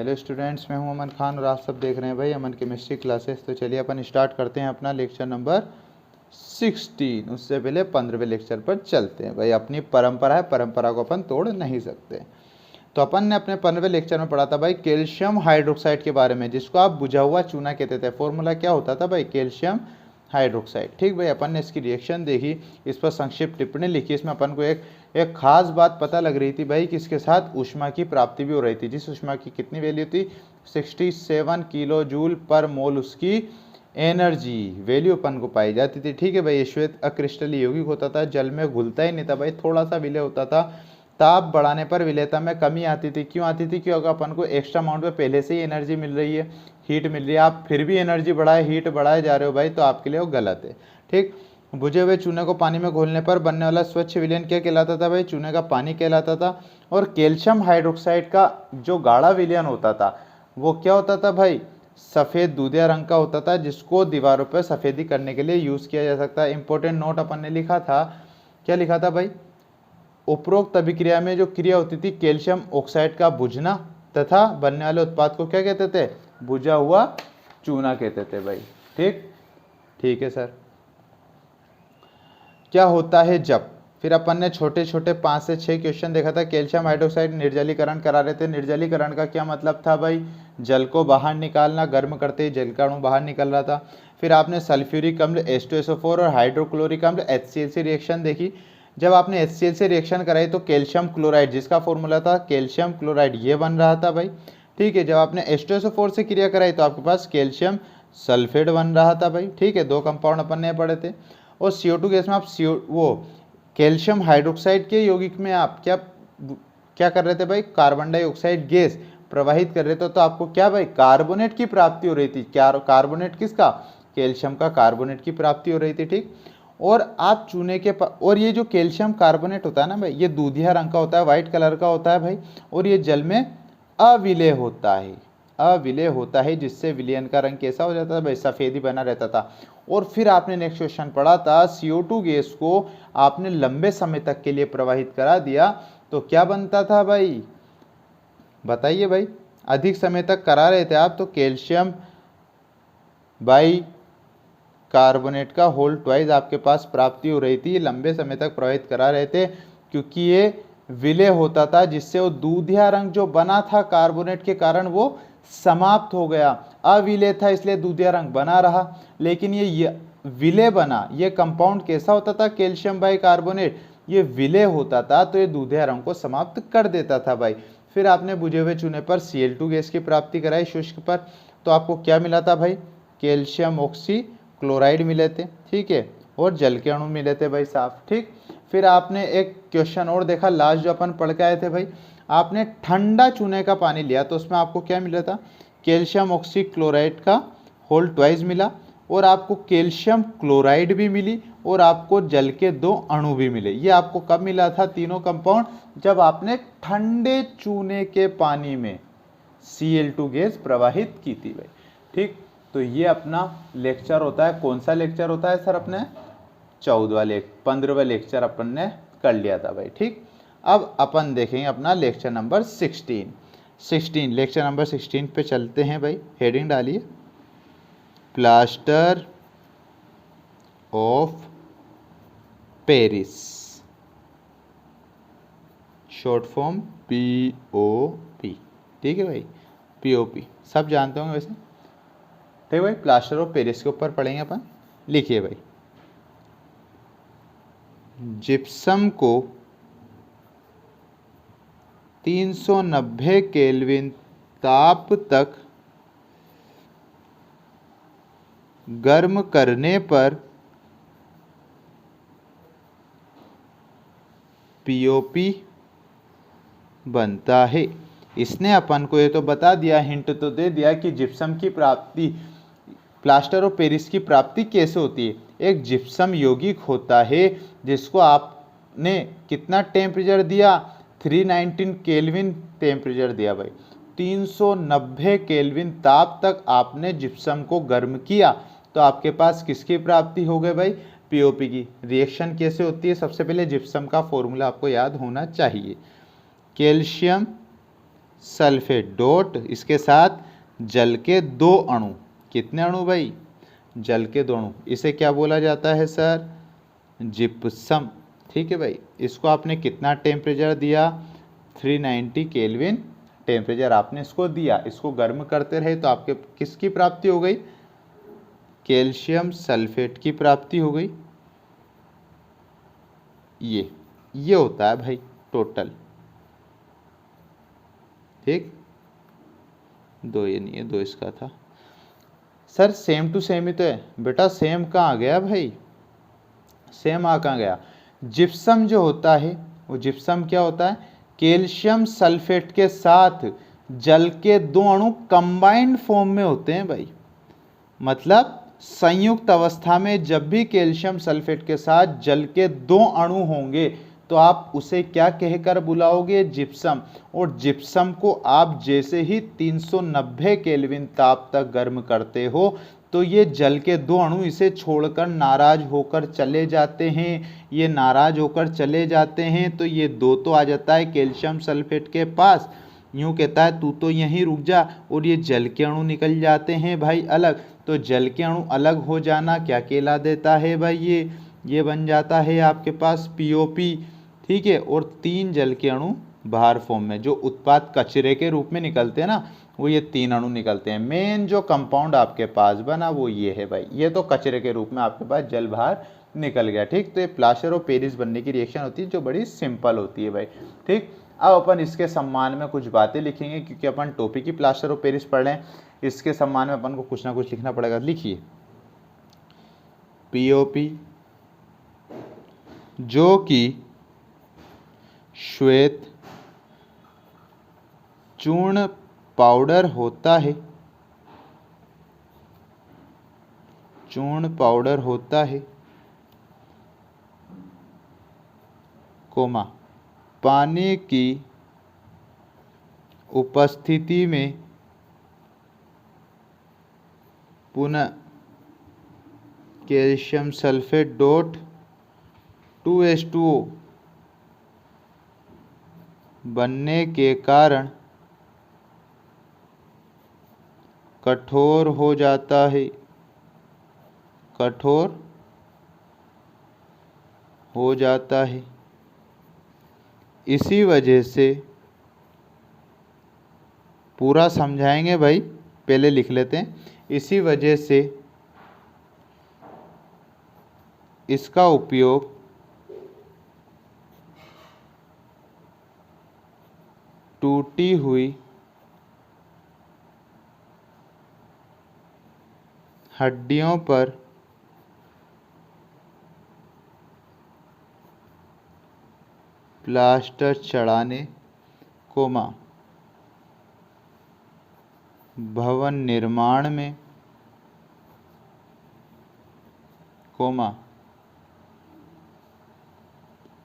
Hello students, मैं हूं अमन खान और आप सब देख रहे हैं भाई अमन केमिस्ट्री क्लासेस। तो चलिए अपन स्टार्ट करते हैं अपना लेक्चर नंबर 16। उससे पहले 15वें लेक्चर पर चलते हैं भाई। अपनी परंपरा है, परंपरा को अपन तोड़ नहीं सकते। तो अपन ने अपने 15वें लेक्चर में पढ़ा था भाई कैल्शियम हाइड्रोक्साइड के बारे में, जिसको आप बुझा हुआ चूना कहते थे। फॉर्मूला क्या होता था भाई? Calcium hydroxide. ठीक भाई, अपन ने इसकी रिएक्शन देखी, इस पर संक्षिप्त टिप्पणी लिखी। इसमें अपन को एक खास बात पता लग रही थी भाई कि इसके साथ ऊष्मा की प्राप्ति भी हो रही थी। जिस ऊष्मा की कितनी वैल्यू थी? 67 किलो जूल पर मोल उसकी एनर्जी वैल्यू अपन को पाई जाती थी। ठीक है भाई, ये श्वेत अक्रिस्टलीय यौगिक होता था, जल में घुलता ही नहीं था भाई, थोड़ा सा विलय होता था। ताप बढ़ाने पर विलेयता में कमी आती थी। क्यों आती थी? क्योंकि अपन को एक्स्ट्रा अमाउंट में पहले से ही एनर्जी मिल रही है, हीट मिल रही है। आप फिर भी एनर्जी बढ़ाए, हीट बढ़ाए जा रहे हो भाई, तो आपके लिए वो गलत है। ठीक, बुझे हुए चूने को पानी में घोलने पर बनने वाला स्वच्छ विलयन क्या कहलाता था भाई? चूने का पानी कहलाता था। और कैल्शियम हाइड्रोक्साइड का जो गाढ़ा विलयन होता था वो क्या होता था भाई? सफ़ेद दूधिया रंग का होता था, जिसको दीवारों पर सफ़ेदी करने के लिए यूज़ किया जा सकता है। इंपॉर्टेंट नोट अपन ने लिखा था, क्या लिखा था भाई? उपरोक्त अभिक्रिया में जो क्रिया होती थी कैल्शियम ऑक्साइड का बुझना तथा बनने वाले उत्पाद को क्या कहते थे? बुझा हुआ चूना कहते थे भाई। ठीक, ठीक है सर। क्या होता है जब? फिर अपन ने छोटे छोटे 5 से 6 क्वेश्चन देखा था। कैल्शियम हाइड्रोक्साइड निर्जलीकरण करा रहे थे। निर्जलीकरण का क्या मतलब था भाई? जल को बाहर निकालना, गर्म करते ही जल का अणु बाहर निकल रहा था। फिर आपने सल्फ्यूरिक अम्ल H2SO4 और हाइड्रोक्लोरिक अम्ल HCl से रिएक्शन देखी। जब आपने HCl से रिएक्शन कराई तो कैल्शियम क्लोराइड, जिसका फॉर्मूला था कैल्शियम क्लोराइड, ये बन रहा था भाई। ठीक है, जब आपने H2SO4 से क्रिया कराई तो आपके पास कैल्शियम सल्फेट बन रहा था भाई। ठीक है, 2 कंपाउंड अपन ने पढ़े थे। और CO2 गैस में आप वो कैल्शियम हाइड्रोक्साइड के यौगिक में आप क्या कर रहे थे भाई? कार्बन डाइऑक्साइड गैस प्रवाहित कर रहे थे। तो आपको क्या भाई? कार्बोनेट की प्राप्ति हो रही थी। क्या कार्बोनेट? किसका? कैल्शियम का कार्बोनेट की प्राप्ति हो रही थी। ठीक, और आप चूने के और ये जो कैल्शियम कार्बोनेट होता है ना भाई, ये दूधिया रंग का होता है, व्हाइट कलर का होता है भाई, और ये जल में अविलय होता है। अविलय होता है, जिससे विलयन का रंग कैसा हो जाता था भाई? सफ़ेदी बना रहता था। और फिर आपने नेक्स्ट क्वेश्चन पढ़ा था CO2 गैस को आपने लंबे समय तक के लिए प्रवाहित करा दिया तो क्या बनता था भाई? बताइए भाई। अधिक समय तक करा रहे थे आप तो कैल्शियम बाई कार्बोनेट का होल ट्वाइस आपके पास प्राप्ति हो रही थी। लंबे समय तक प्रवाहित करा रहे थे क्योंकि ये विलय होता था, जिससे वो दूधिया रंग जो बना था कार्बोनेट के कारण वो समाप्त हो गया। अविलय था इसलिए दूधिया रंग बना रहा, लेकिन ये विलय बना। ये कंपाउंड कैसा होता था? कैल्शियम बाई कार्बोनेट, ये विलय होता था तो ये दूधिया रंग को समाप्त कर देता था भाई। फिर आपने बुझे हुए चूने पर Cl2 गैस की प्राप्ति कराई शुष्क पर, तो आपको क्या मिला था भाई? कैल्शियम ऑक्सी क्लोराइड मिले थे। ठीक है, और जल के अणु मिले थे भाई साफ। ठीक, फिर आपने एक क्वेश्चन और देखा लास्ट जो अपन पढ़ के आए थे भाई, आपने ठंडा चूने का पानी लिया तो उसमें आपको क्या मिला था? कैल्शियम ऑक्सी क्लोराइड का होल ट्वाइस मिला, और आपको कैल्शियम क्लोराइड भी मिली, और आपको जल के 2 अणु भी मिले। ये आपको कब मिला था तीनों कंपाउंड? जब आपने ठंडे चूने के पानी में Cl2 गैस प्रवाहित की थी भाई। ठीक, तो ये अपना लेक्चर होता है। कौन सा लेक्चर होता है सर? अपने 15वें लेक्चर अपन ने कर लिया था भाई। ठीक, अब अपन देखेंगे अपना लेक्चर नंबर 16। लेक्चर नंबर 16 पे चलते हैं भाई। हेडिंग डालिए, plaster of Paris, short form POP। ठीक है भाई, POP सब जानते होंगे वैसे। ठीक भाई, प्लास्टर ऑफ पेरिस के ऊपर पढ़ेंगे अपन। लिखिए भाई, जिप्सम को 390 केल्विन ताप तक गर्म करने पर POP बनता है। इसने अपन को ये तो बता दिया, हिंट तो दे दिया कि जिप्सम की प्राप्ति, प्लास्टर ऑफ पेरिस की प्राप्ति कैसे होती है। एक जिप्सम यौगिक होता है जिसको आपने कितना टेम्परेचर दिया? 319 केल्विन टेम्परेचर दिया भाई। 390 केल्विन ताप तक आपने जिप्सम को गर्म किया तो आपके पास किसकी प्राप्ति हो गई भाई? POP की। रिएक्शन कैसे होती है? सबसे पहले जिप्सम का फॉर्मूला आपको याद होना चाहिए। कैल्शियम सल्फेट डॉट इसके साथ जल के 2 अणु। कितने अणु भाई? जल के 2 अणु। इसे क्या बोला जाता है सर? जिप्सम। ठीक है भाई, इसको आपने कितना टेम्परेचर दिया? 390 केल्विन टेम्परेचर आपने इसको दिया। इसको गर्म करते रहे तो आपके किसकी प्राप्ति हो गई? कैल्शियम सल्फेट की प्राप्ति हो गई। ये होता है भाई टोटल। ठीक, 2 ये नहीं है, 2 इसका था। सर सेम टू सेम ही तो है बेटा। सेम कहाँ गया भाई? सेम कहाँ गया? जिप्सम जो होता है वो जिप्सम क्या होता है? कैल्शियम सल्फेट के साथ जल के 2 अणु कंबाइंड फॉर्म में होते हैं भाई। मतलब संयुक्त अवस्था में जब भी कैल्शियम सल्फेट के साथ जल के 2 अणु होंगे तो आप उसे क्या कहकर बुलाओगे? जिप्सम। और जिप्सम को आप जैसे ही 390 केल्विन ताप तक गर्म करते हो तो ये जल के 2 अणु इसे छोड़कर नाराज होकर चले जाते हैं। ये नाराज होकर चले जाते हैं तो ये 2 तो आ जाता है कैल्शियम सल्फेट के पास, यूँ कहता है तू तो यहीं रुक जा, और ये जल के अणु निकल जाते हैं भाई अलग। तो जल के अणु अलग हो जाना क्या कहला देता है भाई? ये बन जाता है आपके पास पीओपी। ठीक है, और 3 जल के अणु बाहर फॉर्म में जो उत्पाद कचरे के रूप में निकलते हैं ना, वो ये 3 अणु निकलते हैं। मेन जो कंपाउंड आपके पास बना वो ये है भाई। ये तो कचरे के रूप में आपके पास जल बाहर निकल गया। ठीक, तो ये प्लास्टर ऑफ पेरिस बनने की रिएक्शन होती है जो बड़ी सिंपल होती है भाई। ठीक, अब अपन इसके सम्मान में कुछ बातें लिखेंगे क्योंकि अपन टॉपिक ही प्लास्टर ऑफ पेरिस पढ़ रहे हैं। इसके सम्मान में अपन को कुछ ना कुछ लिखना पड़ेगा। लिखिए पीओपी जो कि श्वेत चूर्ण पाउडर होता है, चूर्ण पाउडर होता है, कोमा पानी की उपस्थिति में पुनः कैल्शियम सल्फेट डॉट 2H2O बनने के कारण कठोर हो जाता है, कठोर हो जाता है। इसी वजह से पूरा समझाएंगे भाई, पहले लिख लेते हैं। इसी वजह से इसका उपयोग टूटी हुई हड्डियों पर प्लास्टर चढ़ाने, कोमा भवन निर्माण में, कोमा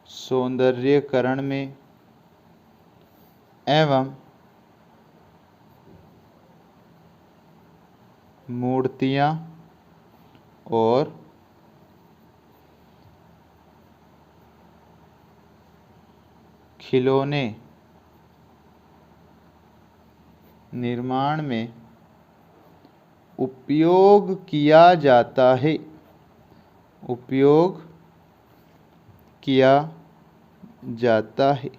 सौंदर्यीकरण में एवं मूर्तियाँ और खिलौने निर्माण में उपयोग किया जाता है, उपयोग किया जाता है।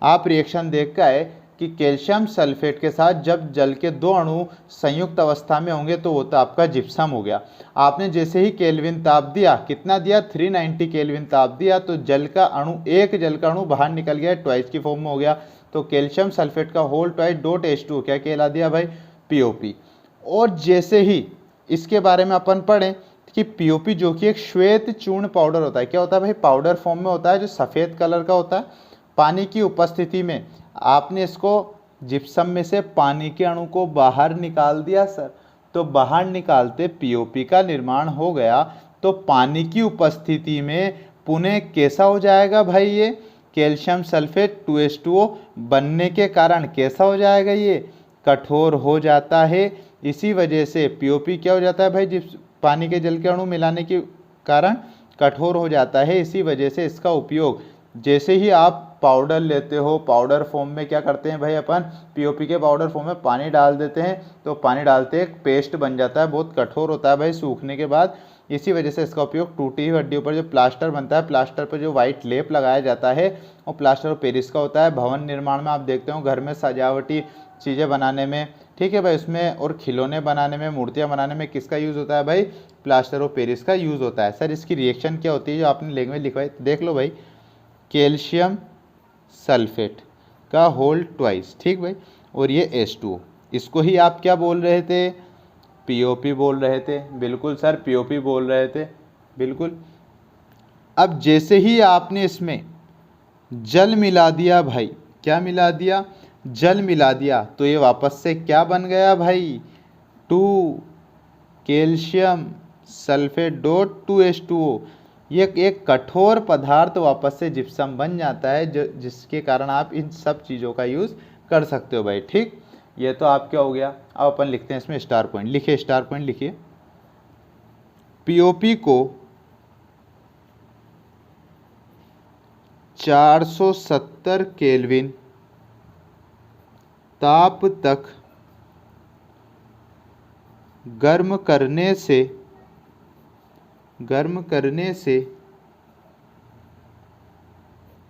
आप रिएक्शन देख के आए कि कैल्शियम सल्फेट के साथ जब जल के 2 अणु संयुक्त अवस्था में होंगे तो वो तो आपका जिप्सम हो गया। आपने जैसे ही केल्विन ताप दिया, कितना दिया? 390 केल्विन ताप दिया, तो जल का अणु, एक जल का अणु बाहर निकल गया, ट्वाइस की फॉर्म में हो गया। तो कैल्शियम सल्फेट का होल ट्वाइस डॉट H2O क्या कहला दिया भाई? पीओपी। और जैसे ही इसके बारे में अपन पढ़ें कि पीओपी जो कि एक श्वेत चूर्ण पाउडर होता है, क्या होता है भाई? पाउडर फॉर्म में होता है जो सफ़ेद कलर का होता है। पानी की उपस्थिति में आपने इसको जिप्सम में से पानी के अणु को बाहर निकाल दिया सर, तो बाहर निकालते पीओपी का निर्माण हो गया। तो पानी की उपस्थिति में पुनः कैसा हो जाएगा भाई? ये कैल्शियम सल्फेट 2H2O बनने के कारण कैसा हो जाएगा? ये कठोर हो जाता है। इसी वजह से पीओपी क्या हो जाता है भाई? जिप्स पानी के जल के अणु मिलाने के कारण कठोर हो जाता है। इसी वजह से इसका उपयोग जैसे ही आप पाउडर लेते हो, पाउडर फॉर्म में क्या करते हैं भाई, अपन पीओपी के पाउडर फॉर्म में पानी डाल देते हैं, तो पानी डालते एक पेस्ट बन जाता है, बहुत कठोर होता है भाई सूखने के बाद। इसी वजह से इसका उपयोग टूटी हुई हड्डियों पर जो प्लास्टर बनता है, प्लास्टर पर जो वाइट लेप लगाया जाता है वो प्लास्टर ऑफ पेरिस का होता है। भवन निर्माण में आप देखते हो, घर में सजावटी चीज़ें बनाने में, ठीक है भाई, उसमें और खिलौने बनाने में, मूर्तियाँ बनाने में किसका यूज़ होता है भाई, प्लास्टर ऑफ पेरिस का यूज़ होता है। सर इसकी रिएक्शन क्या होती है जो आपने लैंग्वेज लिखवाई, देख लो भाई, कैल्शियम सल्फेट का होल ट्वाइस, ठीक भाई, और ये H2O, इसको ही आप क्या बोल रहे थे, पीओपी बोल रहे थे। बिल्कुल सर, पीओपी बोल रहे थे, बिल्कुल। अब जैसे ही आपने इसमें जल मिला दिया भाई, क्या मिला दिया, जल मिला दिया, तो ये वापस से क्या बन गया भाई, 2 कैल्शियम सल्फेट डॉट 2H2O। ये एक कठोर पदार्थ वापस से जिप्सम बन जाता है, जो जिसके कारण आप इन सब चीज़ों का यूज़ कर सकते हो भाई, ठीक। ये तो आप क्या हो गया। अब अपन लिखते हैं इसमें स्टार पॉइंट, लिखिए स्टार पॉइंट लिखिए। पीओपी को 470 केल्विन ताप तक गर्म करने से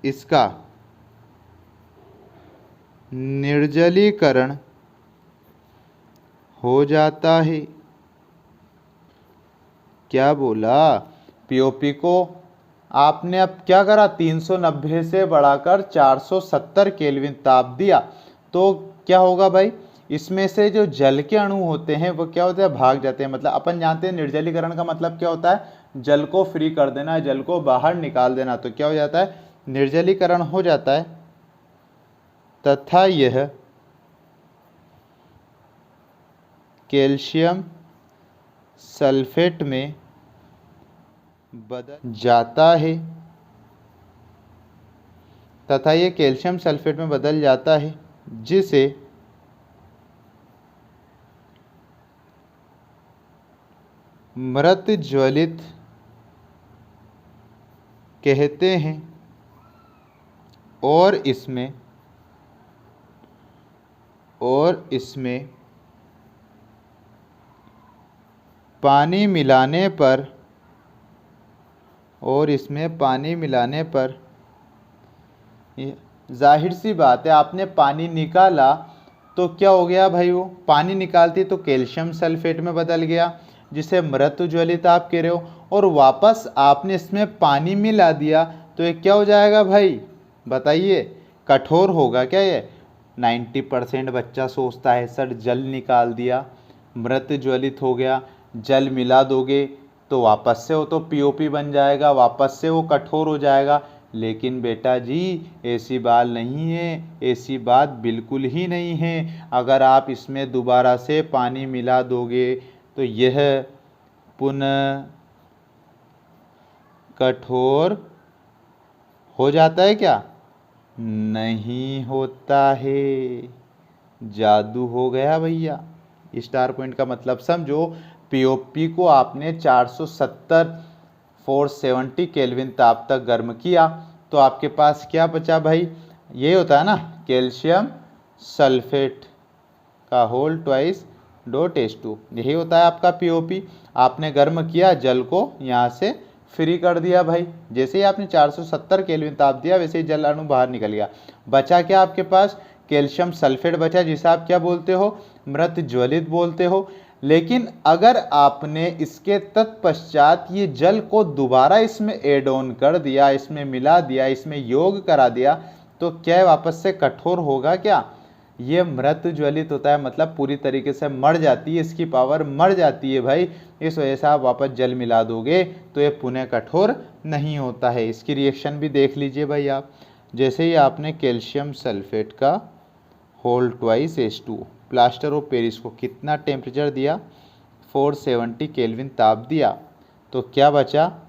इसका निर्जलीकरण हो जाता है। क्या बोला, पीओपी को आपने अब क्या करा, 390 से बढ़ाकर 470 केल्विन ताप दिया, तो क्या होगा भाई, इसमें से जो जल के अणु होते हैं वो क्या होते हैं, भाग जाते हैं। मतलब अपन जानते हैं निर्जलीकरण का मतलब क्या होता है, जल को फ्री कर देना, जल को बाहर निकाल देना, तो क्या हो जाता है, निर्जलीकरण हो जाता है, तथा यह कैल्शियम सल्फेट में बदल जाता है, तथा ये कैल्शियम सल्फेट में बदल जाता है, जिसे मृत ज्वलित कहते हैं, और इसमें पानी मिलाने पर जाहिर सी बात है, आपने पानी निकाला तो क्या हो गया भाई, वो पानी निकालती तो कैल्शियम सल्फेट में बदल गया, जिसे मृत ज्वलित आप कह रहे हो, और वापस आपने इसमें पानी मिला दिया तो ये क्या हो जाएगा भाई, बताइए, कठोर होगा क्या ये। 90% बच्चा सोचता है सर जल निकाल दिया, मृत ज्वलित हो गया, जल मिला दोगे तो वापस से वो तो पीओपी बन जाएगा, वापस से वो कठोर हो जाएगा। लेकिन बेटा जी ऐसी बात नहीं है, ऐसी बात बिल्कुल ही नहीं है। अगर आप इसमें दोबारा से पानी मिला दोगे तो यह पुनः कठोर हो जाता है क्या, नहीं होता है, जादू हो गया भैया। स्टार पॉइंट का मतलब समझो, पीओपी को आपने 470 केल्विन ताप तक गर्म किया तो आपके पास क्या बचा भाई, ये होता है ना कैल्शियम सल्फेट का होल ट्वाइस डॉट H2, यही होता है आपका पीओपी। आपने गर्म किया, जल को यहाँ से फ्री कर दिया भाई, जैसे ही आपने 470 केल्विन ताप दिया वैसे ही जल अणु बाहर निकल गया। बचा क्या आपके पास, कैल्शियम सल्फेट बचा, जिसे आप क्या बोलते हो, मृत ज्वलित बोलते हो। लेकिन अगर आपने इसके तत्पश्चात ये जल को दोबारा इसमें एड ऑन कर दिया, इसमें मिला दिया, इसमें योग करा दिया, तो क्या वापस से कठोर होगा क्या, ये मृत ज्वलित होता है, मतलब पूरी तरीके से मर जाती है, इसकी पावर मर जाती है भाई। इस वजह से आप वापस जल मिला दोगे तो ये पुनः कठोर नहीं होता है। इसकी रिएक्शन भी देख लीजिए भाई आप, जैसे ही आपने कैल्शियम सल्फेट का whole twice H2 plaster of Paris को कितना टेम्परेचर दिया, 470 केल्विन ताप दिया, तो क्या बचा,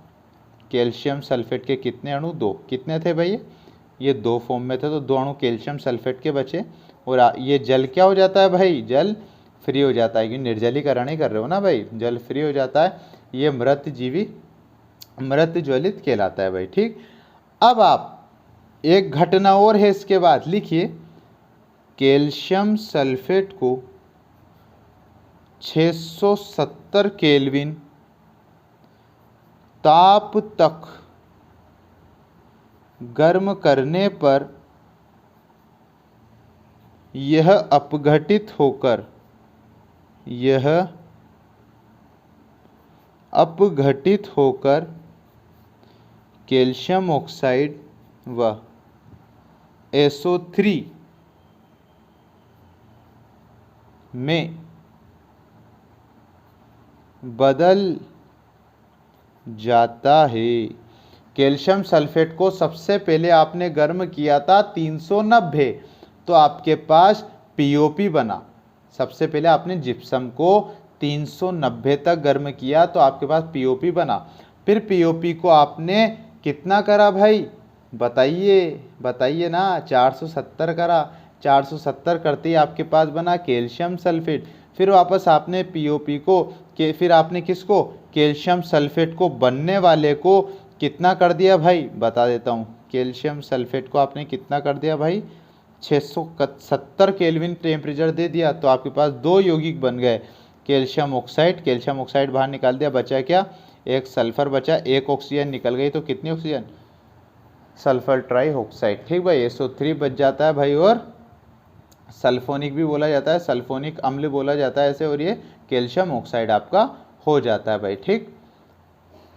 कैल्शियम सल्फेट के कितने अणु, 2, कितने थे भाई, ये 2 फॉर्म में थे तो 2 अणु कैल्शियम सल्फेट के बचे, और ये जल क्या हो जाता है भाई, जल फ्री हो जाता है, क्योंकि निर्जलीकरण ही कर रहे हो ना भाई, जल फ्री हो जाता है, ये मृत ज्वलित कहलाता है भाई, ठीक। अब आप एक घटना और है इसके बाद, लिखिए कैल्शियम सल्फेट को 670 केल्विन ताप तक गर्म करने पर यह अपघटित होकर कैल्शियम ऑक्साइड व SO3 में बदल जाता है। कैल्शियम सल्फेट को सबसे पहले आपने गर्म किया था 390, तो आपके पास POP बना। सबसे पहले आपने जिप्सम को 390 तक गर्म किया तो आपके पास POP बना। फिर POP को आपने कितना करा भाई, बताइए ना, 470 करा। 470 करते ही आपके पास बना कैल्शियम सल्फेट। फिर वापस आपने POP को फिर आपने किसको, कैल्शियम सल्फेट को बनने वाले को कितना कर दिया भाई, बता देता हूँ। कैल्शियम सल्फेट को आपने कितना कर दिया भाई, 670 केल्विन टेम्परेचर दे दिया, तो आपके पास 2 यौगिक बन गए। कैल्शियम ऑक्साइड बाहर निकाल दिया, बचा क्या, एक सल्फर बचा, एक ऑक्सीजन निकल गई, तो कितनी ऑक्सीजन, सल्फर ट्राइऑक्साइड। ठीक भाई, SO3 बच जाता है भाई, और सल्फोनिक भी बोला जाता है, सल्फोनिक अम्ल बोला जाता है ऐसे, और ये कैल्शियम ऑक्साइड आपका हो जाता है भाई। ठीक,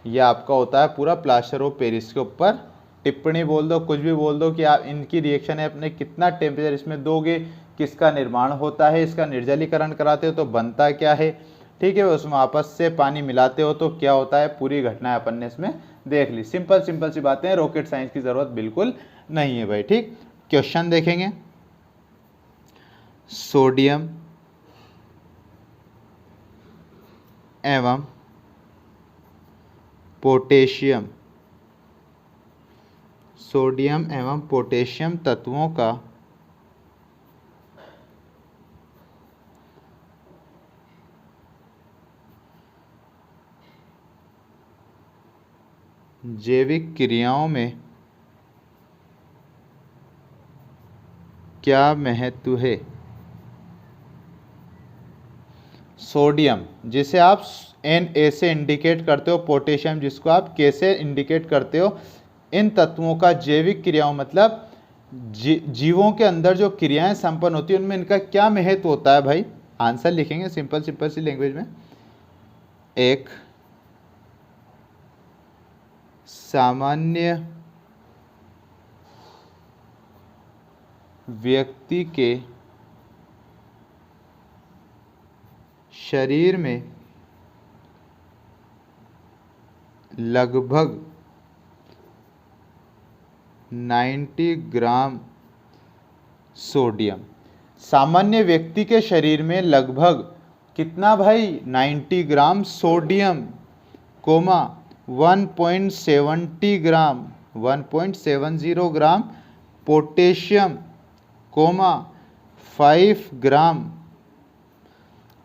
ये आपका होता है पूरा प्लास्टर ऑफ पेरिस के ऊपर। टिप्पणी बोल दो, कुछ भी बोल दो कि आप इनकी रिएक्शन है, अपने कितना टेम्परेचर इसमें दोगे, किसका निर्माण होता है, इसका निर्जलीकरण कराते हो तो बनता क्या है, ठीक है, उसमें आपस से पानी मिलाते हो तो क्या होता है, पूरी घटनाएं अपन ने इसमें देख ली। सिंपल सी बातें हैं, रॉकेट साइंस की जरूरत बिल्कुल नहीं है भाई। ठीक, क्वेश्चन देखेंगे। सोडियम एवं पोटेशियम, सोडियम एवं पोटेशियम तत्वों का जैविक क्रियाओं में क्या महत्व है। सोडियम जिसे आप Na से इंडिकेट करते हो, पोटेशियम जिसको आप K से इंडिकेट करते हो, इन तत्वों का जैविक क्रियाओं मतलब जीवों के अंदर जो क्रियाएं संपन्न होती है उनमें इनका क्या महत्व होता है भाई। आंसर लिखेंगे सिंपल सी लैंग्वेज में। एक, सामान्य व्यक्ति के शरीर में लगभग 90 ग्राम सोडियम, सामान्य व्यक्ति के शरीर में लगभग कितना भाई, 90 gram sodium, comma 1.70 gram potassium, comma 5 gram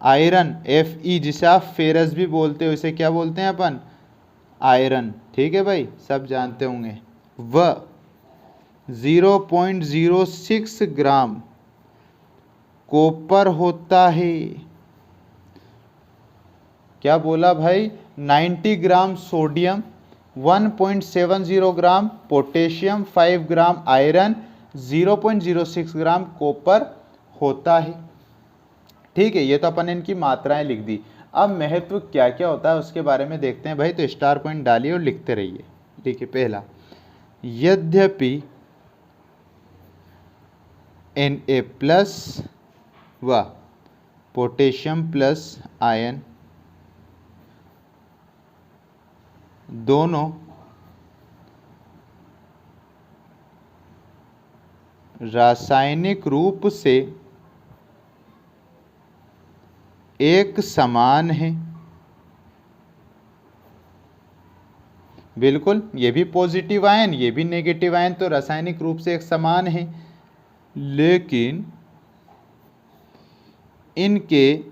iron, Fe जिसे आप फेरस भी बोलते हो, इसे क्या बोलते हैं अपन, आयरन। ठीक है भाई, सब जानते होंगे। व 0.06 ग्राम कॉपर होता है। क्या बोला भाई, 90 gram sodium, 1.70 gram potassium, 5 gram iron, 0.06 gram copper होता है। ठीक है, ये तो अपन ने इनकी मात्राएं लिख दी। अब महत्व क्या क्या होता है उसके बारे में देखते हैं भाई, तो स्टार पॉइंट डालिए और लिखते रहिए। देखिए पहला, यद्यपि Na प्लस व पोटेशियम प्लस आयन दोनों रासायनिक रूप से एक समान है, बिल्कुल, ये भी पॉजिटिव आयन ये भी नेगेटिव आयन, तो रासायनिक रूप से एक समान है, लेकिन इनके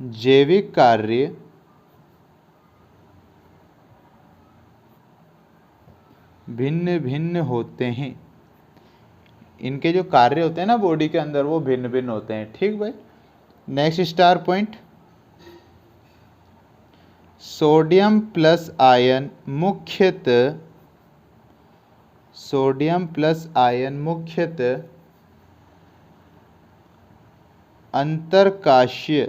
जैविक कार्य भिन्न भिन्न होते हैं। इनके जो कार्य होते हैं ना बॉडी के अंदर वो भिन्न भिन्न होते हैं। ठीक भाई। Next star point, sodium plus ion मुख्यतः अंतरकाशीय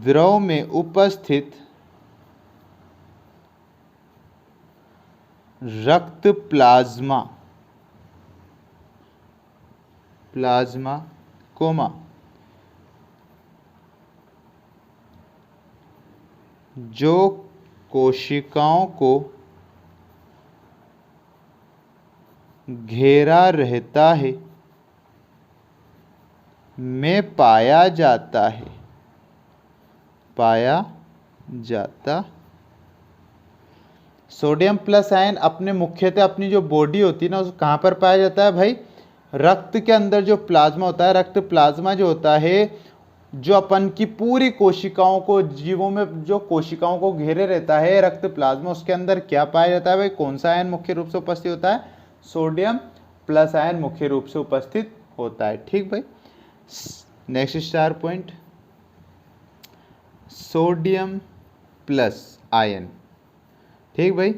द्रव में उपस्थित रक्त प्लाज्मा कोमा जो कोशिकाओं को घेरा रहता है में पाया जाता सोडियम प्लस आयन अपने मुख्यतः अपनी जो बॉडी होती है ना, उस कहाँ पर पाया जाता है भाई? रक्त के अंदर जो प्लाज्मा होता है, रक्त प्लाज्मा जो होता है, जो अपन की पूरी कोशिकाओं को, जीवों में जो कोशिकाओं को घेरे रहता है रक्त प्लाज्मा, उसके अंदर क्या पाया जाता है भाई? कौन सा आयन मुख्य रूप से उपस्थित होता है? सोडियम प्लस आयन मुख्य रूप से उपस्थित होता है। ठीक भाई। Next star point, sodium plus ion. ठीक भाई।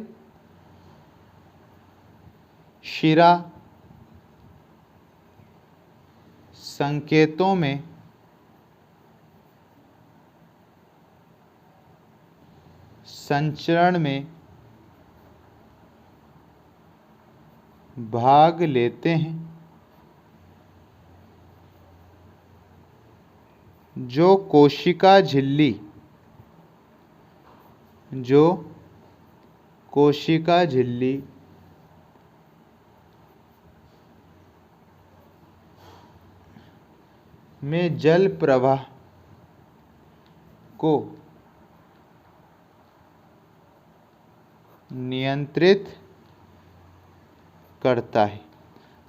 शिरा संकेतों में संचरण में भाग लेते हैं जो कोशिका झिल्ली में जल प्रवाह को नियंत्रित करता है।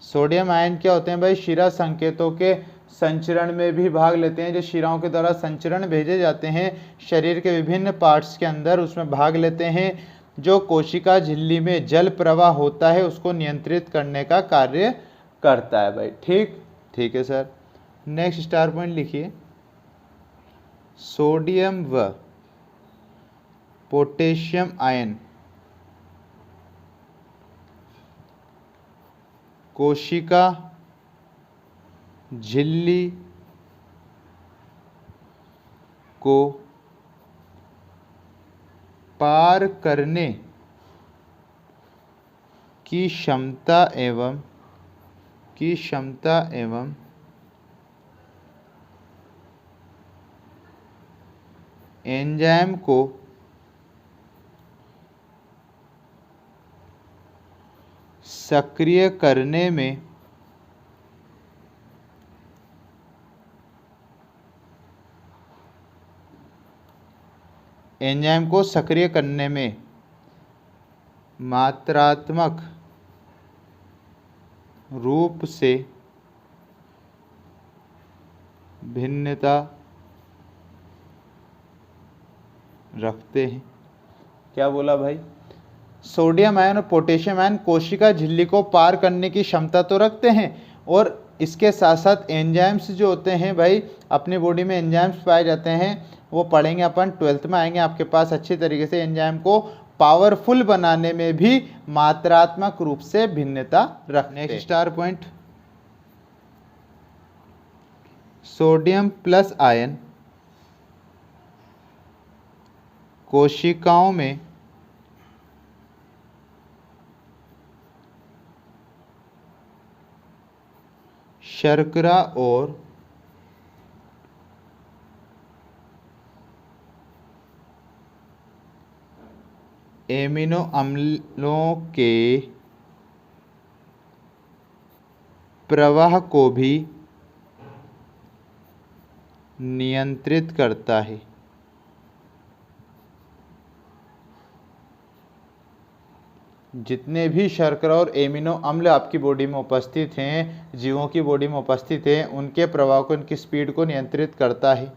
सोडियम आयन क्या होते हैं भाई? शिरा संकेतों के संचरण में भी भाग लेते हैं। जो शिराओं के द्वारा संचरण भेजे जाते हैं शरीर के विभिन्न पार्ट्स के अंदर, उसमें भाग लेते हैं। जो कोशिका झिल्ली में जल प्रवाह होता है उसको नियंत्रित करने का कार्य करता है भाई। ठीक है सर। नेक्स्ट स्टार पॉइंट लिखिए, सोडियम व पोटेशियम आयन कोशिका झिल्ली को पार करने की क्षमता एवं एंजाइम को सक्रिय करने में मात्रात्मक रूप से भिन्नता रखते हैं। क्या बोला भाई? सोडियम आयन और पोटेशियम आयन कोशिका झिल्ली को पार करने की क्षमता तो रखते हैं, और इसके साथ साथ एंजाइम्स जो होते हैं भाई, अपनी बॉडी में एंजाइम्स पाए जाते हैं, वो पढ़ेंगे अपन 12th में आएंगे आपके पास अच्छी तरीके से। एंजाइम को पावरफुल बनाने में भी मात्रात्मक रूप से भिन्नता रखते हैं। Next star point, sodium plus ion कोशिकाओं में शर्करा और एमिनो अम्लों के प्रवाह को भी नियंत्रित करता है। जितने भी शर्करा और एमिनो अम्ल आपकी बॉडी में उपस्थित हैं, जीवों की बॉडी में उपस्थित हैं, उनके प्रवाह को, उनकी स्पीड को नियंत्रित करता है।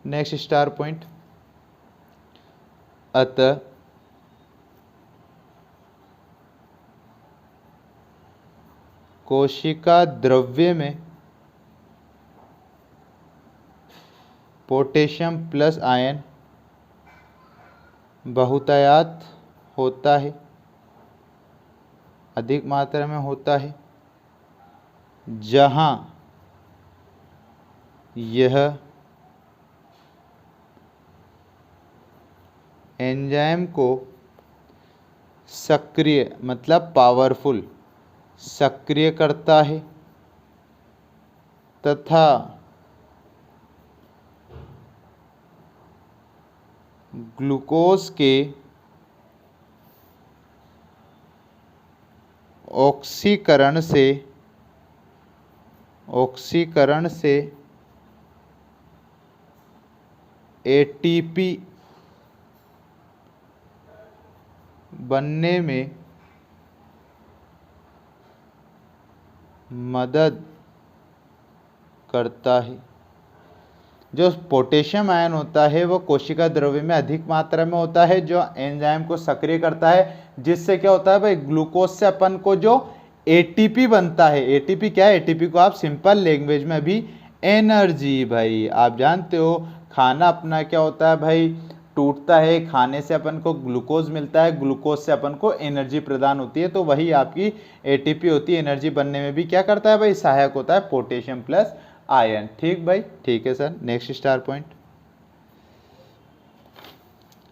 नेक्स्ट स्टार पॉइंट, अतः कोशिका द्रव्य में पोटेशियम प्लस आयन बहुतायत होता है, अधिक मात्रा में होता है, जहाँ यह एंजाइम को सक्रिय मतलब पावरफुल सक्रिय करता है तथा ग्लूकोज के ऑक्सीकरण से एटीपी बनने में मदद करता है। जो पोटेशियम आयन होता है वो कोशिका द्रव्य में अधिक मात्रा में होता है, जो एंजाइम को सक्रिय करता है, जिससे क्या होता है भाई, ग्लूकोज से अपन को जो एटीपी बनता है। एटीपी क्या है? एटीपी को आप सिंपल लैंग्वेज में भी एनर्जी, भाई आप जानते हो खाना अपना क्या होता है भाई, टूटता है, खाने से अपन को ग्लूकोज मिलता है, ग्लूकोज से अपन को एनर्जी प्रदान होती है, तो वही आपकी एटीपी होती है। एनर्जी बनने में भी क्या करता है भाई, सहायक होता है पोटेशियम प्लस आयन। ठीक भाई, ठीक है sir. Next star point,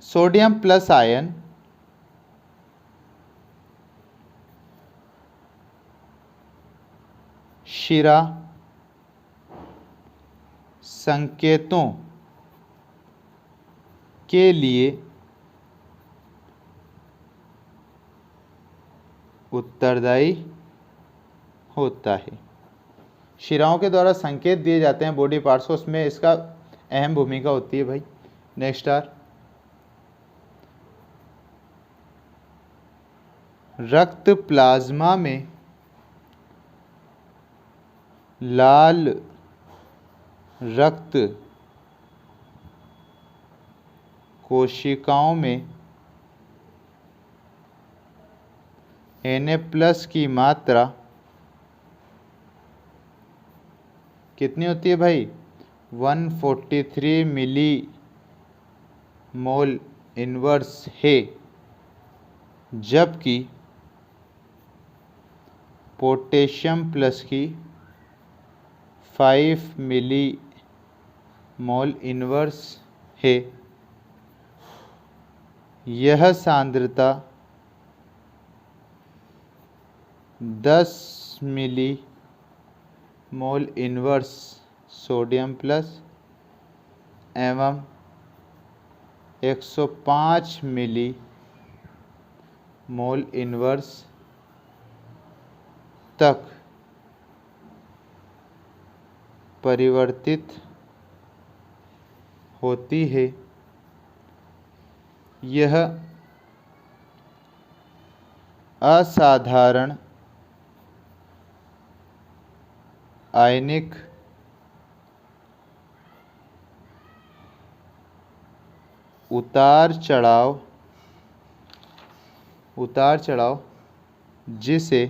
sodium plus ion शिरा संकेतों के लिए उत्तरदायी होता है। शिराओं के द्वारा संकेत दिए जाते हैं बॉडी पार्ट्स को, उसमें इसका अहम भूमिका होती है भाई। नेक्स्ट स्टार, रक्त प्लाज्मा में लाल रक्त कोशिकाओं में Na+ की मात्रा कितनी होती है भाई, 143 मिली मोल इनवर्स है, जबकि पोटेशियम प्लस की 5 मिली मोल इनवर्स है। यह सांद्रता 10 मिली मोल इनवर्स सोडियम प्लस एवं 105 मिली मोल इनवर्स तक परिवर्तित होती है। यह असाधारण आयनिक उतार चढ़ाव जिसे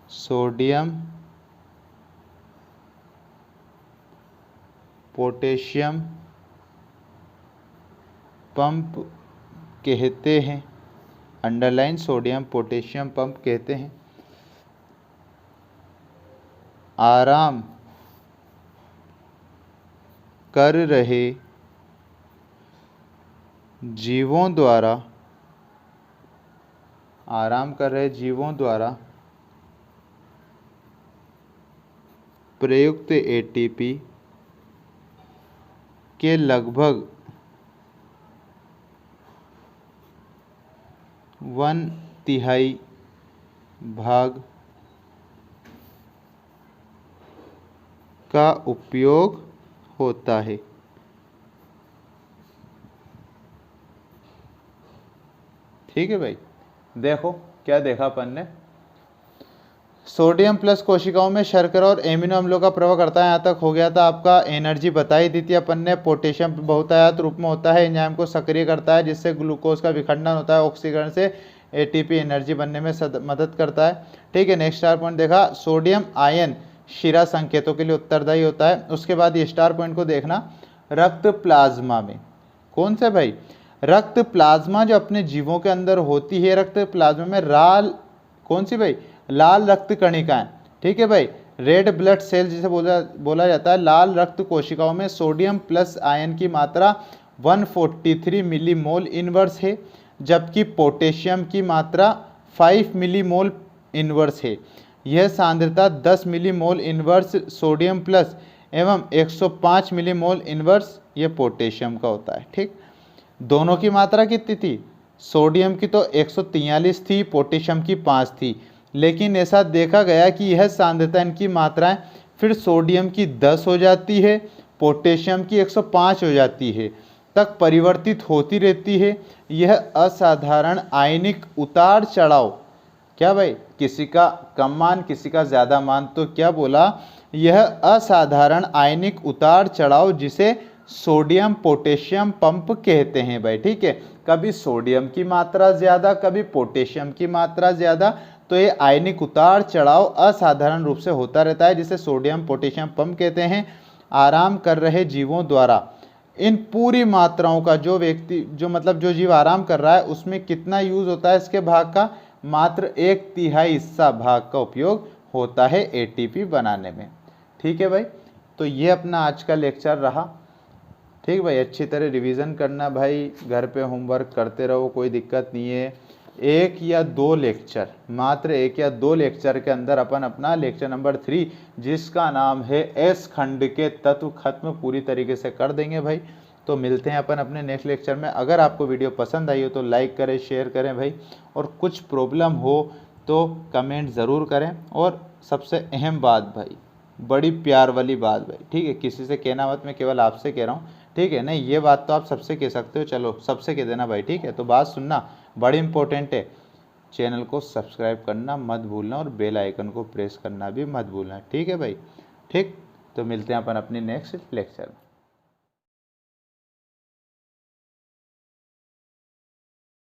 सोडियम पोटेशियम पंप कहते हैं, अंडरलाइन सोडियम पोटेशियम पंप कहते हैं, आराम कर रहे जीवों द्वारा प्रयुक्त एटीपी के लगभग 1/3 भाग का उपयोग होता है। ठीक है भाई, देखो क्या देखा अपन ने, सोडियम प्लस कोशिकाओं में शर्करा और एमिनो अम्लों का प्रभाव करता है। यहाँ तक हो गया था आपका। एनर्जी बताई दी थी अपन ने। पोटेशियम बहुतायत रूप में होता है, एंजाइम को सक्रिय करता है जिससे ग्लूकोज का विखंडन होता है, ऑक्सीकरण से एटीपी एनर्जी बनने में मदद करता है। ठीक है, नेक्स्ट स्टार पॉइंट देखा, सोडियम आयन शिरा संकेतों के लिए उत्तरदायी होता है। उसके बाद ये स्टार पॉइंट को देखना, रक्त प्लाज्मा में कौन सा भाई, रक्त प्लाज्मा जो अपने जीवों के अंदर होती है, रक्त प्लाज्मा में लाल कौन सी भाई, लाल रक्त कणिकाएं। ठीक है भाई, रेड ब्लड सेल जिसे बोला जाता है। लाल रक्त कोशिकाओं में सोडियम प्लस आयन की मात्रा 143 मिलीमोल इनवर्स है, जबकि पोटेशियम की मात्रा 5 मिलीमोल इनवर्स है। यह सांद्रता 10 मिलीमोल इनवर्स सोडियम प्लस एवं 105 मिलीमोल इनवर्स ये पोटेशियम का होता है। ठीक, दोनों की मात्रा कितनी थी, सोडियम की तो 143 थी, पोटेशियम की 5 थी, लेकिन ऐसा देखा गया कि यह सांद्रता इनकी मात्राएं फिर सोडियम की 10 हो जाती है, पोटेशियम की 105 हो जाती है, तक परिवर्तित होती रहती है। यह असाधारण आयनिक उतार चढ़ाव, क्या भाई, किसी का कम मान किसी का ज़्यादा मान, तो क्या बोला, यह असाधारण आयनिक उतार चढ़ाव जिसे सोडियम पोटेशियम पंप कहते हैं भाई। ठीक है, कभी सोडियम की मात्रा ज़्यादा, कभी पोटेशियम की मात्रा ज़्यादा, तो ये आयनिक उतार चढ़ाव असाधारण रूप से होता रहता है जिसे सोडियम पोटेशियम पंप कहते हैं। आराम कर रहे जीवों द्वारा इन पूरी मात्राओं का जो व्यक्ति जो जीव आराम कर रहा है उसमें कितना यूज होता है इसके भाग का, मात्र 1/3 हिस्सा भाग का उपयोग होता है एटीपी बनाने में। ठीक है भाई, तो ये अपना आज का लेक्चर रहा। ठीक भाई, अच्छी तरह रिवीजन करना भाई, घर पे होमवर्क करते रहो, कोई दिक्कत नहीं है। 1 या 2 लेक्चर, मात्र 1 या 2 लेक्चर के अंदर अपन अपना लेक्चर नंबर 3 जिसका नाम है एस खंड के तत्व खत्म पूरी तरीके से कर देंगे भाई। तो मिलते हैं अपन अपने नेक्स्ट लेक्चर में। अगर आपको वीडियो पसंद आई हो तो लाइक करें, शेयर करें भाई, और कुछ प्रॉब्लम हो तो कमेंट ज़रूर करें। और सबसे अहम बात भाई, बड़ी प्यार वाली बात भाई, ठीक है, किसी से कहना मत, मैं केवल आपसे कह रहा हूँ। ठीक है, नहीं ये बात तो आप सबसे कह सकते हो, चलो सबसे कह देना भाई। ठीक है, तो बात सुनना बड़ी इंपॉर्टेंट है, चैनल को सब्सक्राइब करना मत भूलना और बेल आइकन को प्रेस करना भी मत भूलना। ठीक है भाई, ठीक, तो मिलते हैं अपन अपने नेक्स्ट लेक्चर में।